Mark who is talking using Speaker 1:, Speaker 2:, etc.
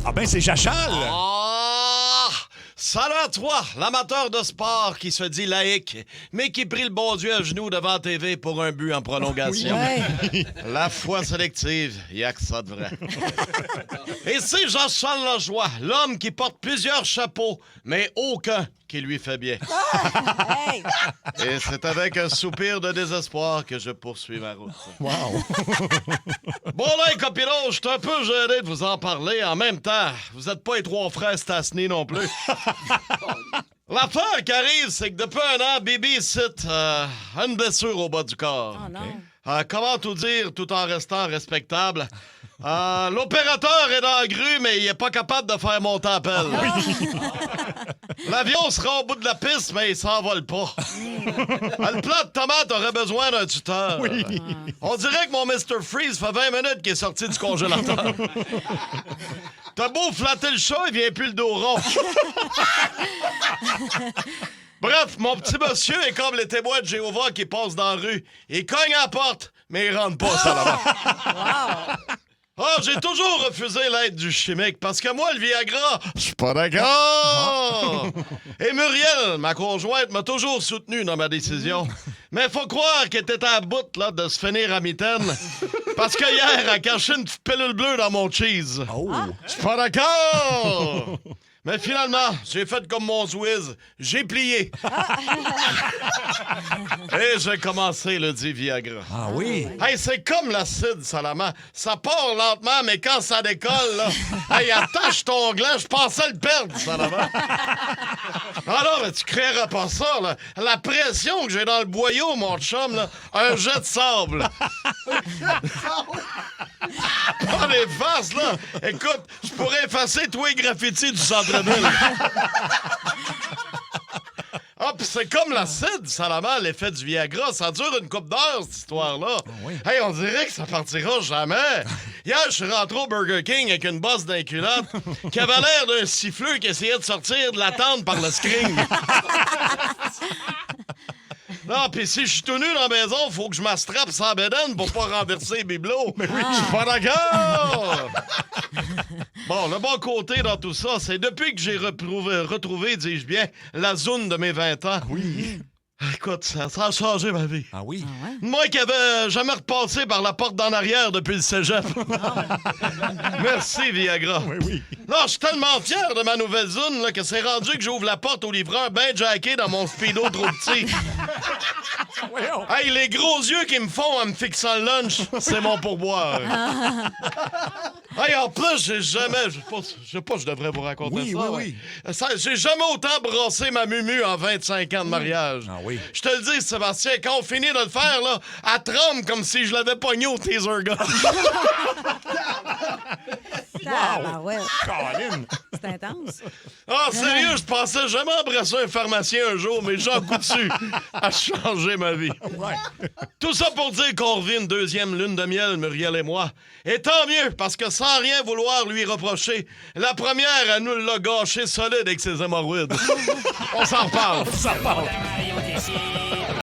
Speaker 1: Ah ben, c'est Jachal!
Speaker 2: Ah! Salut à toi, l'amateur de sport qui se dit laïque, mais qui prie le bon Dieu à genoux devant la TV pour un but en prolongation.
Speaker 3: Ouais.
Speaker 2: La foi sélective, il y a que ça de vrai. Et c'est Jean-Charles Lajoie, l'homme qui porte plusieurs chapeaux, mais aucun qui lui fait bien.
Speaker 3: Hey!
Speaker 2: Et c'est avec un soupir de désespoir que je poursuis ma route.
Speaker 1: Wow!
Speaker 2: Bon là, les copinots, je suis un peu gêné de vous en parler. En même temps, vous n'êtes pas les trois frères Stasny non plus. L'affaire qui arrive, c'est que depuis un an, Bibi cite une blessure au bas du corps.
Speaker 3: Oh non.
Speaker 2: Comment tout dire tout en restant respectable? L'opérateur est dans la grue, mais il est pas capable de faire monter la pelle. L'avion sera au bout de la piste, mais il s'envole pas. Le plat de tomate aurait besoin d'un tuteur. On dirait que mon Mr. Freeze fait 20 minutes qu'il est sorti du congélateur. T'as beau flatter le chat, il vient plus le dos rond. Bref, mon petit monsieur est comme les témoins de Jéhovah qui passent dans la rue. Il cogne à la porte, mais il rentre pas, ça là-bas. J'ai toujours refusé l'aide du chimique parce que moi, le Viagra, je suis pas d'accord. Et Muriel, ma conjointe, m'a toujours soutenu dans ma décision. Mais faut croire qu'elle était à bout là, de se finir à mitaine. Parce que hier, elle a caché une petite pilule bleue dans mon cheese. Je suis pas d'accord. Mais finalement, j'ai fait comme mon Zwiz. J'ai plié. Et j'ai commencé le dit Viagra.
Speaker 1: Ah oui?
Speaker 2: Hey, c'est comme l'acide, Salama. Ça part lentement, mais quand ça décolle, là, hey, attache ton gland, je pensais le perdre, Salama. Ah non, mais tu créeras pas ça, là. La pression que j'ai dans le boyau, mon chum, là, un jet de sable. Pas les faces, là. Écoute, je pourrais effacer tous les graffitis du centre-ville. Ah, pis c'est comme l'acide, Salama, l'effet du Viagra. Ça dure une couple d'heures, cette histoire-là. Hey, on dirait que ça partira jamais. Hier, je suis rentré au Burger King avec une bosse d'un culotte qui avait l'air d'un siffleux qui essayait de sortir de la tente par le screen. Non, pis si je suis tout nu dans la maison, faut que je m'attrape sans bédaine pour pas renverser les bibelots. Mais oui, je suis pas d'accord! Bon, le bon côté dans tout ça, c'est depuis que j'ai retrouvé, dis-je bien, la zone de mes 20 ans.
Speaker 1: Oui.
Speaker 2: Écoute, ça a changé ma vie.
Speaker 1: Ah oui?
Speaker 2: Moi qui avais jamais repassé par la porte d'en arrière depuis le cégep. Merci, Viagra.
Speaker 1: Oui, oui.
Speaker 2: Non, je suis tellement fier de ma nouvelle zone là, que c'est rendu que j'ouvre la porte au livreur ben jacké dans mon speedo trop petit. Hey, les gros yeux qui me font en me fixant le lunch, c'est mon pourboire. Hey, en plus, j'ai jamais... Je sais pas, je devrais vous raconter
Speaker 1: Oui,
Speaker 2: ça.
Speaker 1: oui,
Speaker 2: ouais.
Speaker 1: oui.
Speaker 2: J'ai jamais autant brassé ma mumu en 25 ans de mariage.
Speaker 1: Ah oui.
Speaker 2: Je te le dis, Sébastien, quand on finit de le faire, là, elle tremble comme si je l'avais pogné au taser gun.
Speaker 3: Ah, ouais.
Speaker 1: Colin!
Speaker 3: C'est intense.
Speaker 2: Ah, sérieux, je pensais jamais embrasser un pharmacien un jour, mais Jean Coutu a changé ma vie.
Speaker 1: Ouais.
Speaker 2: Tout ça pour dire qu'on revit une deuxième lune de miel, Muriel et moi. Et tant mieux, parce que sans rien vouloir lui reprocher, la première, elle nous l'a gâché solide avec ses hémorroïdes. On s'en reparle.
Speaker 1: Ça part.
Speaker 4: La radio des